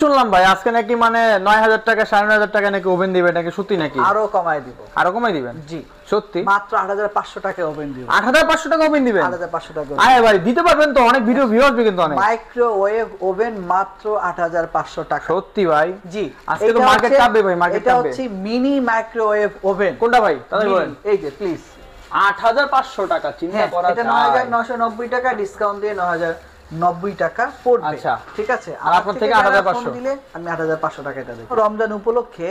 শুনলাম ভাই আজকে নাকি মানে ৯,০০০ টাকা ৯,৫০০ টাকা নাকি ওভেন দিবে, নাকি সত্যি নাকি? আরো কমায় দিব। আরো কমাই দিবেন? জি সত্যি? মাত্র ৮৫০০ টাকা ওভেন দিব। ৮৫০০ টাকা ওভেন দিবেন? ৮৫০০ টাকা। আরে ভাই দিতে পারবেন তো, অনেক ভিডিও ভিউ আসবে কিন্তু অনেক। মাইক্রোওয়েভ ওভেন মাত্র ৮৫০০ টাকা। সত্যি ভাই? জি আজকে তো মার্কেট কাঁপবে ভাই, মার্কেট কাঁপবে। এটা হচ্ছে মিনি মাইক্রোওয়েভ ওভেন। কোনটা ভাই তাহলে বলেন? এই যে প্লিজ ৮৫০০ টাকা চিন্তা করা যায়। এটা ৯৯৯০ টাকা ডিসকাউন্ট দিয়ে ৯০৯০ টাকা পড়বে। আচ্ছা ঠিক আছে, আর আপনার থেকে ৮৫০০ দিলে আমি ৮৫০০ টাকা এটা দেব। রমজান উপলক্ষে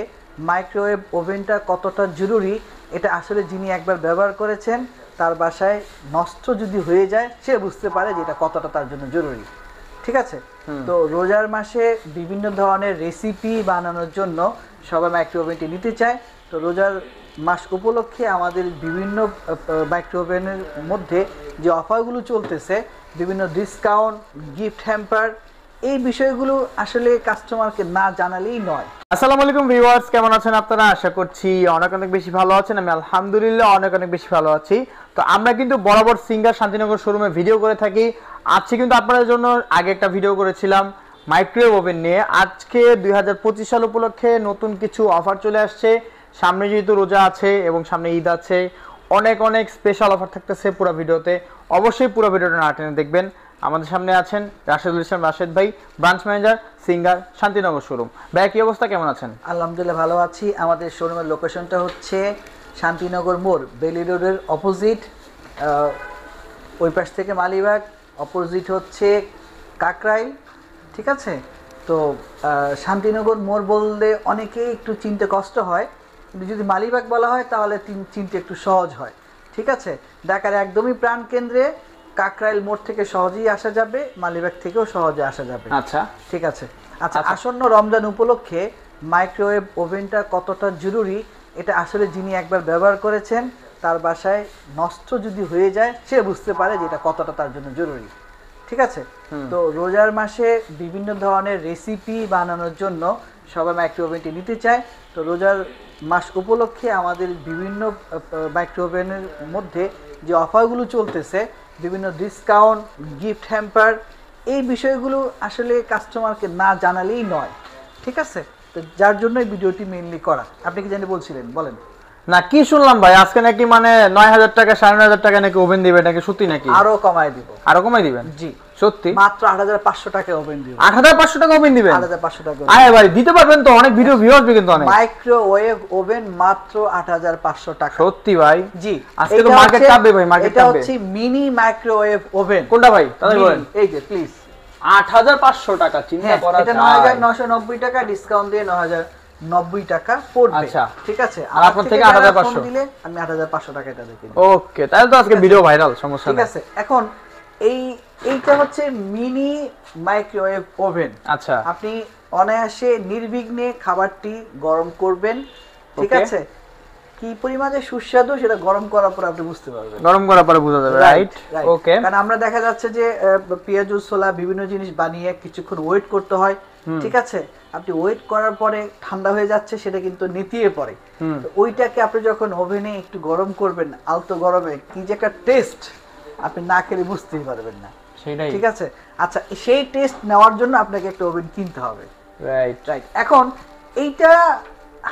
মাইক্রোওয়েভ ওভেনটা কতটা জরুরি এটা আসলে যিনি একবার ব্যবহার করেছেন তার বাসায় নষ্ট যদি হয়ে যায় সে বুঝতে পারে যে এটা কতটা তার জন্য জরুরি। ঠিক আছে, তো রোজার মাসে বিভিন্ন ধরনের রেসিপি বানানোর জন্য সবাই মাইক্রোওভেনটি নিতে চায়। তো রোজার মাস উপলক্ষে আমাদের বিভিন্ন মাইক্রোওভেনের মধ্যে যে অফারগুলো চলতেছে, বিভিন্ন ডিসকাউন্ট, গিফট হ্যাম্পার, এই বিষয়গুলো আসলে কাস্টমারকে না জানালেই নয়। আসসালামু আলাইকুম ভিউয়ার্স, কেমন আছেন আপনারা? আশা করছি অনেক অনেক বেশি ভালো আছেন। আমি আলহামদুলিল্লাহ অনেক অনেক বেশি ভালো আছি। তো আমরা কিন্তু বরাবর সিঙ্গার শান্তিনগর শোরুমে ভিডিও করে থাকি। আজকে কিন্তু আপনাদের জন্য আগে একটা ভিডিও করেছিলাম মাইক্রোওয়েভ ওভেন নিয়ে। আজকে ২০২৫ সাল উপলক্ষে নতুন কিছু অফার চলে আসছে। সামনে যেহেতু রোজা আছে এবং সামনে ঈদ আছে, অনেক অনেক স্পেশাল অফার থাকতেছে পুরো ভিডিওতে। অবশ্যই পুরো ভিডিওটা না টেনে দেখবেন। আমাদের সামনে আছেন রাশেদুল ইসলাম রাশেদ ভাই, branch manager singer Shantinagar showroom. ভাই কি অবস্থা, কেমন আছেন? আলহামদুলিল্লাহ ভালো আছি। আমাদের শোরুমের লোকেশনটা হচ্ছে শান্তিনগর মোড়, বেলি রোডের অপোজিট, ওই পাশ থেকে মালিবাগ, অপোজিট হচ্ছে কাকরাইল। ঠিক আছে, তো শান্তিনগর মোড় বললে অনেকেই একটু চিনতে কষ্ট হয়, কিন্তু যদি মালিবাগ বলা হয় তাহলে চিনতে একটু সহজ হয়। ঠিক আছে, ঢাকার একদমই প্রাণকেন্দ্রে, কাকরাইল মোড় থেকে সহজেই আসা যাবে, মালিবাগ থেকেও সহজে আসা যাবে। আচ্ছা ঠিক আছে। আচ্ছা, আসন্ন রমজান উপলক্ষে মাইক্রোওয়েভ ওভেনটা কতটা জরুরি এটা আসলে যিনি একবার ব্যবহার করেছেন তার বাসায় নষ্ট যদি হয়ে যায় সে বুঝতে পারে যে এটা কতটা তার জন্য জরুরি। ঠিক আছে, তো রোজার মাসে বিভিন্ন ধরনের রেসিপি বানানোর জন্য সবাই মাইক্রোওভেনটি নিতে চায়। তো রোজার মাস উপলক্ষে আমাদের বিভিন্ন মাইক্রোওভেনের মধ্যে যে অফারগুলো চলতেছে, বিভিন্ন ডিসকাউন্ট, গিফট হ্যাম্পার, এই বিষয়গুলো আসলে কাস্টমারকে না জানালেই নয়। ঠিক আছে, তো যার জন্য এই ভিডিওটি মেইনলি করা। আপনি কি জানি বলছিলেন, বলেন। না কি শুনলাম ভাই আজকে নাকি মানে ৯,০০০ টাকা ৯,৫০০ টাকা নাকি ওভেন দিবে, নাকি সত্যি নাকি? আরো কমায় দিব। আরো কমাই দিবেন? জি সত্যি? মাত্র ৮৫০০ টাকা ওভেন দিব। ৮৫০০ টাকা ওভেন দিবেন? ৮৫০০ টাকা। আরে ভাই দিতে পারবেন তো, অনেক ভিডিও ভিউ আসবে কিন্তু অনেক। মাইক্রোওয়েভ ওভেন মাত্র ৮৫০০ টাকা। সত্যি ভাই? জি আজকে তো মার্কেট কাঁপবে ভাই, মার্কেট কাঁপবে। এটা হচ্ছে মিনি মাইক্রোওয়েভ ওভেন। কোনটা ভাই তাহলে বলেন? এই যে প্লিজ ৮৫০০ টাকা চিন্তা করা যায়। এটা ৯৯৯০ টাকা ডিসকাউন্ট দিয়ে ৯০৯০ টাকা পড়বে। আচ্ছা ঠিক আছে, আর আপনার থেকে ৮৫০০ দিলে আমি ৮৫০০ টাকা এটা দেখি। ওকে, তাহলে তো আজকে ভিডিও ভাইরাল, সমস্যা নেই। ঠিক আছে, এখন এইটা হচ্ছে মিনি মাইক্রোওয়েভ ওভেন। আচ্ছা, আপনি অনায়াসে নির্বিঘ্নে খাবারটি গরম করবেন। ঠিক আছে, কি পরিমাণে সুস্বাদু সেটা গরম করার পর আপনি বুঝতে পারবেন। গরম করার পরে বোঝা যাবে, রাইট? ওকে, কারণ আমরা দেখা যাচ্ছে যে পেঁয়াজু ছোলা বিভিন্ন জিনিস বানিয়ে কিছুক্ষণ ওয়েট করতে হয়। ঠিক আছে, আপনি ওয়েট করার পরে ঠান্ডা হয়ে যাচ্ছে, সেটা কিন্তু নেতিয়ে পড়ে। ওইটাকে আপনি যখন ওভেনে একটু গরম করবেন, আলতো গরমে, কি যে একটা টেস্ট আপনি না খেলে বুঝতেই পারবেন না। সেটাই। ঠিক আছে, আচ্ছা সেই টেস্ট নেওয়ার জন্য আপনাকে একটা ওভেন কিনতে হবে। Right right. এখন এইটা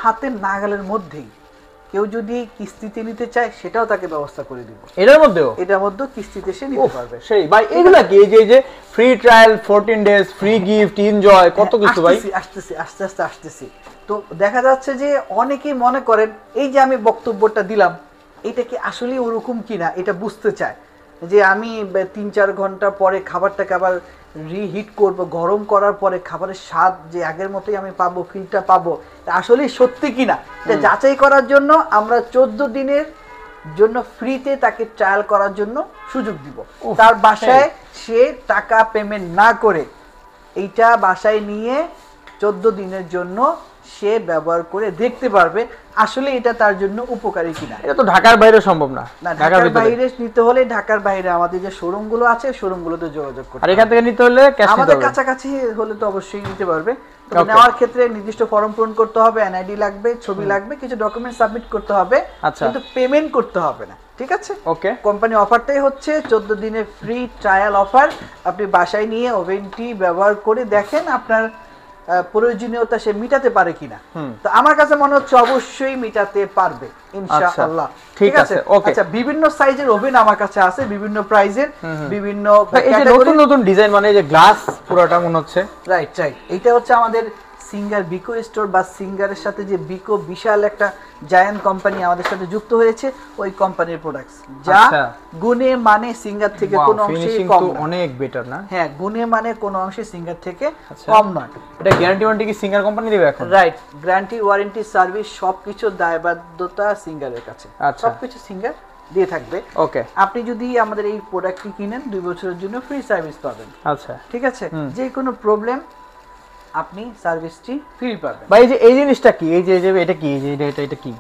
হাতের নাগালের মধ্যেই, কেউ যদি কিস্তিতে নিতে চায় সেটাও তাকে ব্যবস্থা করে দিব। এটার মধ্যেও কিস্তিতে সে নিতে পারবে। সেই ভাই এগুলা কি, এই যে free trial, 14 days free gift, enjoy, কত কিছু ভাই। আস্তে আস্তে আসতেছি। তো দেখা যাচ্ছে যে অনেকেই মনে করেন এই যে আমি বক্তব্যটা দিলাম এটা কি আসলে ওরকম কিনা এটা বুঝতে চায়, যে আমি ৩-৪ ঘন্টা পরে খাবারটাকে আবার রিহিট করব, গরম করার পরে খাবারের স্বাদ যে আগের মতোই আমি পাবো, ফিলটা পাবো, আসলে সত্যি কিনা এটা যাচাই করার জন্য আমরা 14 দিনের জন্য ফ্রিতে তাকে ট্রায়াল করার জন্য সুযোগ দিব। তার বাসায় সে টাকা পেমেন্ট না করে এইটা বাসায় নিয়ে 14 দিনের জন্য সে ব্যবহার করে দেখতে পারবে আসলে এটা তার জন্য উপকারী কিনা। এটা তো ঢাকার বাইরে সম্ভব না। ঢাকার বাইরে নিতে হলে ঢাকার বাইরে আমাদের যে শোরুম গুলো আছে শোরুমগুলোতে যোগাযোগ করতে হবে। আর এখান থেকে নিতে হলে ক্যাশ নিতে হবে। আমাদের কাছাকাছি হলে তো অবশ্যই নিতে পারবে। তবে নেওয়ার ক্ষেত্রে নির্দিষ্ট ফর্ম পূরণ করতে হবে, এনআইডি লাগবে, ছবি লাগবে, কিছু ডকুমেন্ট সাবমিট করতে হবে, কিন্তু পেমেন্ট করতে হবে না। ঠিক আছে, ওকে। কোম্পানি অফারটাই হচ্ছে 14 দিনের ফ্রি ট্রায়াল অফার। আপনি বাসায় নিয়ে ওভেনটি ব্যবহার করে দেখেন আপনার প্রয়োজনীয়তা সে মিটাতে পারে কিনা। তো আমার কাছে মনে হচ্ছে অবশ্যই মিটাতে পারবে ইনশাআল্লাহ। ঠিক আছে, ওকে। আচ্ছা, বিভিন্ন সাইজের ওভেন আমার কাছে আছে, বিভিন্ন প্রাইজের, বিভিন্ন এই যে নতুন নতুন ডিজাইন, মানে এই যে গ্লাস পুরোটা মনে হচ্ছে। রাইট রাইট, এটা হচ্ছে আমাদের সিঙ্গার বিকো স্টোর বা সিঙ্গারের সাথে যে বিকো বিশাল একটা জায়ান্ট কোম্পানি আমাদের সাথে যুক্ত হয়েছে, ওই কোম্পানির প্রোডাক্টস, যা গুণে মানে সিঙ্গার থেকে কোনো অংশে কম না। অনেক বেটার না? হ্যাঁ, গুণে মানে কোনো অংশে সিঙ্গার থেকে কম নয়। এটা গ্যারান্টি ওয়ারেন্টি কি সিঙ্গার কোম্পানি দিবে এখন? রাইট, গ্যারান্টি ওয়ারেন্টি সার্ভিস সবকিছু দায়বদ্ধতা সিঙ্গারের কাছে, সবকিছু সিঙ্গার দিয়ে থাকবে। ওকে, আপনি যদি আমাদের এই প্রোডাক্টটি কিনেন 2 বছরের জন্য ফ্রি সার্ভিস পাবেন। আচ্ছা, ঠিক আছে, যে কোনো প্রবলেম আপনি সার্ভিসটি ফ্রি পাবেন। ভাই এই জিনিসটা কি? এই যে এটা কি? এই যে এটা কি?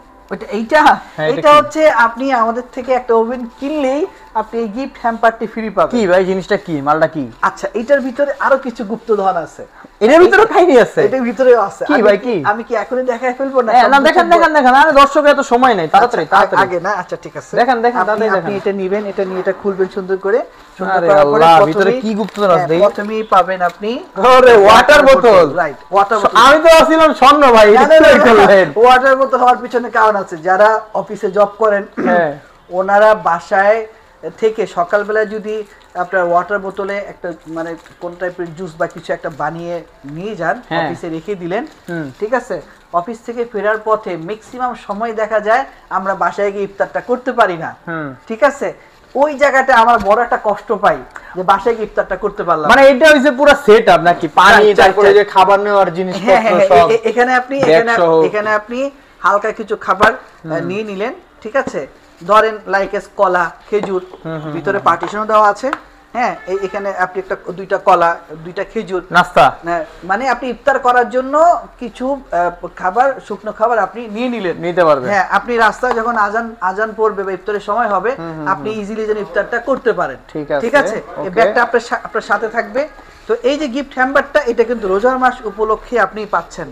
এটা হচ্ছে আপনি আমাদের থেকে একটা ওভেন কিনলেই আপনি এই গিফট হ্যাম্পারটি ফ্রি পাবেন। কি ভাই জিনিসটা কি? মালটা কি? আচ্ছা, এটার ভিতরে আরো কিছু গুপ্তধন আছে। এটার ভিতরে খাইনি আছে? এটার ভিতরে আছে। কি ভাই কি? আমি কি এখনই দেখাই ফেলবো না? না, দেখেন। আরে দর্শকের এত সময় নাই, তাড়াতাড়ি আগে না। আচ্ছা ঠিক আছে, দেখেন আপনি এটা নেবেন, এটা নিয়ে এটা খুলবেন সুন্দর করে। আরে আল্লাহ, ভিতরে কি গুপ্তধন আছে? প্রথমেই পাবেন আপনি আরে ওয়াটার বোতল। রাইট, ওয়াটার বোতল। আমি তো ভাবছিলাম স্বর্ণ ভাই, ওয়াটার বোতল হওয়ার পিছনে কারণ আছে। যারা অফিসে জব করেন, হ্যাঁ, ওনারা বাসায় থেকে সকালবেলা যদি আপনার ওয়াটার বোতলে একটা মানে কোন টাইপের জুস বা কিছু একটা বানিয়ে নিয়ে যান, অফিসে রেখে দিলেন, ঠিক আছে, অফিস থেকে ফেরার পথে ম্যাক্সিমাম সময় দেখা যায় আমরা বাসায় গিয়ে ইফতারটা করতে পারি না। ঠিক আছে, ওই জায়গাটা আমার বড় একটা কষ্ট পাই যে বাসায় গিয়ে ইফতারটা করতে পারলাম। মানে এটা হইছে পুরো সেটআপ নাকি? পানি, তারপরে যে খাবার নেওয়ার জিনিসপত্র সব এখানে আপনি হালকা কিছু খাবার নিয়ে নিলেন, ঠিক আছে, ধরেন লাইক কলা, খেজুর, ভিতরে পার্টিশনও দেওয়া আছে। হ্যাঁ, এখানে আপনি একটা 2টা কলা, 2টা খেজুর নাস্তা, মানে আপনি ইফতার করার জন্য কিছু খাবার, শুকনো খাবার আপনি নিতে পারবেন। হ্যাঁ, আপনি রাস্তায় যখন আজান পড়বে বা ইফতারের সময় হবে, আপনি ইজিলি যেন ইফতারটা করতে পারেন। ঠিক আছে, এই ব্যাগটা আপনার সাথে থাকবে। তো এই যে গিফট হ্যাম্পারটা, এটা কিন্তু রোজার মাস উপলক্ষে আপনি পাচ্ছেন,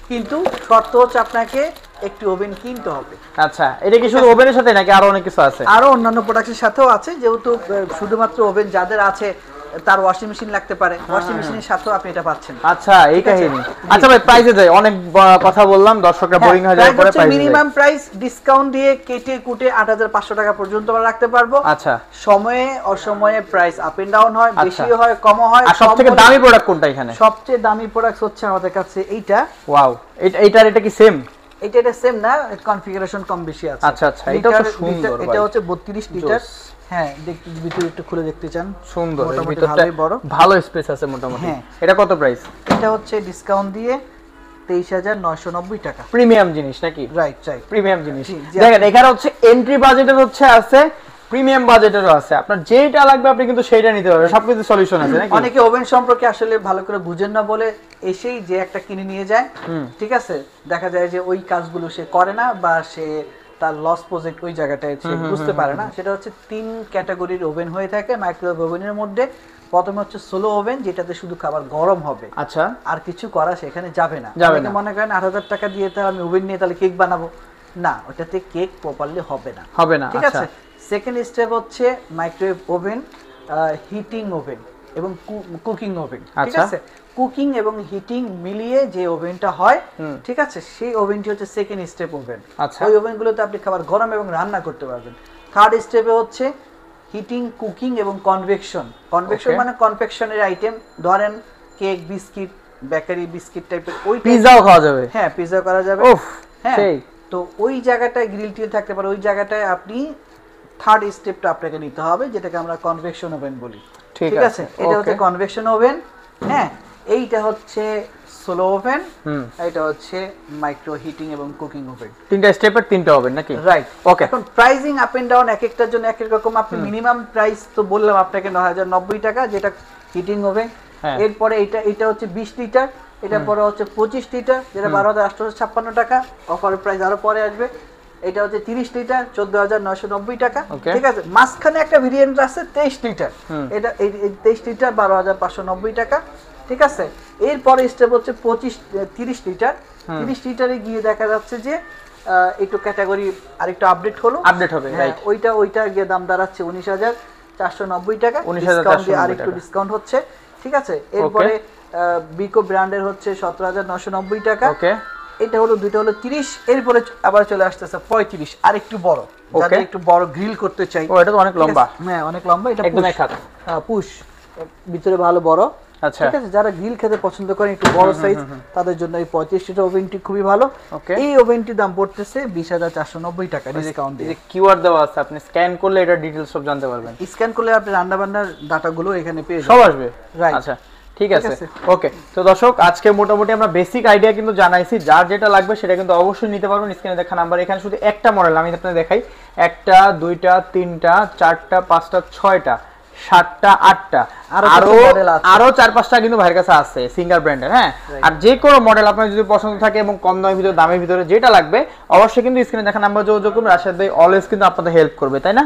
কিন্তু শর্ত হচ্ছে আপনাকে একটি ওভেন কিনতে হবে। আচ্ছা, এটা কি শুধু ওভেনের সাথে নাকি আরো অনেক কিছু আছে? আরো অন্যান্য প্রোডাক্টের সাথেও আছে, যেহেতু শুধুমাত্র ওভেন যাদের আছে তার ওয়াশিং মেশিন লাগতে পারে, ওয়াশিং মেশিনের সাথেও আপনি এটা পাচ্ছেন। আচ্ছা, এই কাহিনী। আচ্ছা ভাই, প্রাইসে যাই, অনেক কথা বললাম, দর্শকরা বোরিং হয়ে যাবে পরে। প্রাইস মিনিমাম প্রাইস ডিসকাউন্ট দিয়ে কেটে কুটে 8500 টাকা পর্যন্ত আমরা রাখতে পারবো। আচ্ছা, সময়ে অসময়ে প্রাইস আপ এন্ড ডাউন হয়, বেশি হয় কমও হয়। আর সবথেকে দামি প্রোডাক্ট কোনটা এখানে? সবচেয়ে দামি প্রোডাক্ট হচ্ছে আমাদের কাছে এইটা। ওয়াও, এটা কি সেম? এটা সেম না, কনফিগারেশন কম বেশি আছে। আচ্ছা, এটা তো সুন্দর ভাই। এটা হচ্ছে 32 লিটার। হ্যাঁ, দেখতে ভিতরে একটু খুলে দেখতে চান? সুন্দর, ভিতরটা ভালো স্পেস আছে মোটামুটি। এটা কত প্রাইস? এটা হচ্ছে ডিসকাউন্ট দিয়ে 23990 টাকা। প্রিমিয়াম জিনিস নাকি? রাইট, প্রিমিয়াম জিনিস। দেখেন, এখানে হচ্ছে এন্ট্রি বাজেটের হচ্ছে আছে, প্রিমিয়াম বাজেটেরও আছে। আপনার যেটা লাগবে আপনি কিন্তু সেটা নিতে পারবেন, সবকিছু সলিউশন আছে নাকি? অনেকে ওভেন সম্পর্কে আসলে ভালো করে বুঝেন না বলে এসেই যে একটা কিনে নিয়ে যায়, ঠিক আছে, দেখা যায় যে ওই কাজগুলো সে করে না বা সে তার লস প্রজেক্ট ওই জায়গাটায় সে বুঝতে পারে না। সেটা হচ্ছে 3 ক্যাটাগরির ওভেন হয়ে থাকে মাইক্রোওয়েভ ওভেনের মধ্যে। প্রথমে হচ্ছে সোলো ওভেন, যেটাতে শুধু খাবার গরম হবে, আচ্ছা, আর কিছু করা সেখানে যাবে না। অনেকে মনে করেন 8000 টাকা দিয়ে তাহলে আমি ওভেন নিয়ে তাহলে কেক বানাবো, না, ওটাতে কেক প্রপারলি হবে না। ঠিক আছে। সেকেন্ড স্টেপ হচ্ছে মাইক্রোওয়েভ ওভেন, হিটিং ওভেন এবং কুকিং ওভেন। ঠিক আছে, কুকিং এবং হিটিং মিলিয়ে যে ওভেনটা হয়, ঠিক আছে, সেই ওভেনটি হচ্ছে সেকেন্ড স্টেপ ওভেন। ওই ওভেনগুলোতে আপনি খাবার গরম এবং রান্না করতে পারবেন। থার্ড স্টেপে হচ্ছে হিটিং, কুকিং এবং কনভেকশন মানে কনফেকশনের আইটেম, ধরেন কেক, বিস্কিট, বেকারি বিস্কিট টাইপের, ওই পিৎজাও খাওয়া যাবে। হ্যাঁ, পিৎজা করা যাবে। হ্যাঁ, তো ওই জায়গাটায় গ্রিল টিল থাকতে পারে, ওই জায়গাটায় আপনি থার্ড স্টেপটা আপনাকে নিতে হবে, যেটাকে আমরা কনভেকশন ওভেন বলি। ঠিক আছে, এটা হচ্ছে কনভেকশন ওভেন। হ্যাঁ, এইটা হচ্ছে সোলো ওভেন, এটা হচ্ছে মাইক্রো হিটিং এবং কুকিং ওভেন। 3টা স্টেপের 3টা ওভেন নাকি? রাইট, ওকে। এখন প্রাইসিং আপ এন্ড ডাউন এক একটার জন্য এক এক রকম। আপনি মিনিমাম প্রাইস তো বললাম আপনাকে 9090 টাকা, যেটা হিটিং ওভেন। এরপরে এটা হচ্ছে 20 লিটার, এটা পরে হচ্ছে 25 লিটার, যেটা 12856 টাকা। অফারের প্রাইস আরো পরে আসবে। এটা হচ্ছে 30 লিটার, 14990 টাকা। ঠিক আছে, মাঝখানে একটা ভেরিয়েন্ট আছে 23 লিটার, এটা 23 লিটার 12590 টাকা। ঠিক আছে, এরপরে স্টেপ হচ্ছে 30 লিটার। 30 লিটারে গিয়ে দেখা যাচ্ছে যে একটু ক্যাটাগরি আরেকটু আপডেট হবে। ওইটা গিয়ে দাম দাঁড়াচ্ছে 19490 টাকা। ডিসকাউন্ট দিয়ে আরেকটু ডিসকাউন্ট হচ্ছে। ঠিক আছে, এরপরে বিকো ব্র্যান্ডের হচ্ছে 17,990 টাকা। ওকে, এটা হলো দুইটা হলো 30, এরপরে আবার চলে আসতেছে 35 আর একটু বড়, যাদের একটু বড় গ্রিল করতে চাই। ও এটা তো অনেক লম্বা। হ্যাঁ অনেক লম্বা, এটা একদম এক হাত। পুশ, ভিতরে ভালো বড়। আচ্ছা, ঠিক আছে, যারা গ্রিল খেতে পছন্দ করেন একটু বড় সাইজ, তাদের জন্য এই 35 ওভেনটি খুবই ভালো। ওকে, এই ওভেনটির দাম পড়তেছে 20,490 টাকা ডিসকাউন্ট দিয়ে। কিউআর দেওয়া আছে, আপনি স্ক্যান করলে এটা ডিটেইলস সব জানতে পারবেন। স্ক্যান করলে আপনি রান্না বান্নার ডাটাগুলো এখানে পেয়ে সব যাবেন। আসবে। রাইট, আচ্ছা ঠিক আছে, ওকে। তো দর্শক আজকে মোটামুটি আমরা বেসিক আইডিয়া কিন্তু জানাইছি, যার যেটা লাগবে সেটা কিন্তু অবশ্যই নিতে পারবেন। স্ক্রিনে দেখা নাম্বার, এখানে শুধু একটা মডেল আমি আপনাদের দেখাই, একটা, দুইটা, তিনটা, চারটা, পাঁচটা, ছয়টা, 7টা, 8টা, আরো 4-5টা কিন্তু ভাইয়ের কাছে আছে সিঙ্গার ব্র্যান্ডের। হ্যাঁ, আর যে কোনো মডেল আপনার যদি পছন্দ থাকে এবং কম দামের ভিতরে, দামের ভিতরে যেটা লাগবে অবশ্যই কিন্তু স্ক্রিনে দেখা নাম্বার যোগাযোগ করুন। রাশেদ ভাই অলওয়েজ কিন্তু আপনাদের হেল্প করবে, তাই না?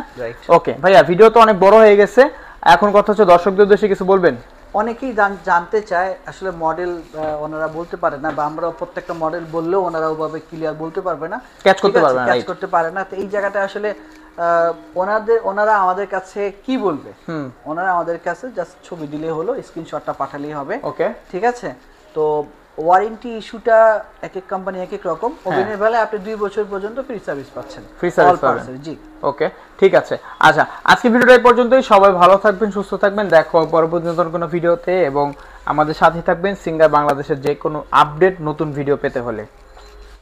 ওকে ভাইয়া, ভিডিও তো অনেক বড় হয়ে গেছে, এখন কথা হচ্ছে দর্শকদের উদ্দেশ্যে কিছু বলবেন। অনেকেই জানতে চায় আসলে মডেল ওনারা বলতে পারে না, বা আমরা প্রত্যেকটা মডেল বললেও ওনারা ওভাবে ক্লিয়ার বলতে পারবে না, ক্যাচ করতে পারবে না, ক্যাচ করতে পারে না। তো এই জায়গাটা আসলে ওনারা আমাদের কাছে কি বলবে, ওনারা আমাদের কাছে জাস্ট ছবি দিলে হলো, স্ক্রিনশটটা পাঠালেই হবে। ওকে, ঠিক আছে। তো ওয়ারেন্টি ইস্যুটা এক এক কোম্পানি এক এক রকম। ওভেনের বেলায় আপনি 2 বছর পর্যন্ত ফ্রি সার্ভিস পাচ্ছেন, ফ্রি সার্ভিস পাবেন। জি ওকে, ঠিক আছে। আচ্ছা, আজকে ভিডিওটা এই পর্যন্তই। সবাই ভালো থাকবেন, সুস্থ থাকবেন, দেখো পরবর্তী নতুন কোনো ভিডিওতে, এবং আমাদের সাথে থাকবেন সিঙ্গার বাংলাদেশের যে কোনো আপডেট নতুন ভিডিও পেতে হলে।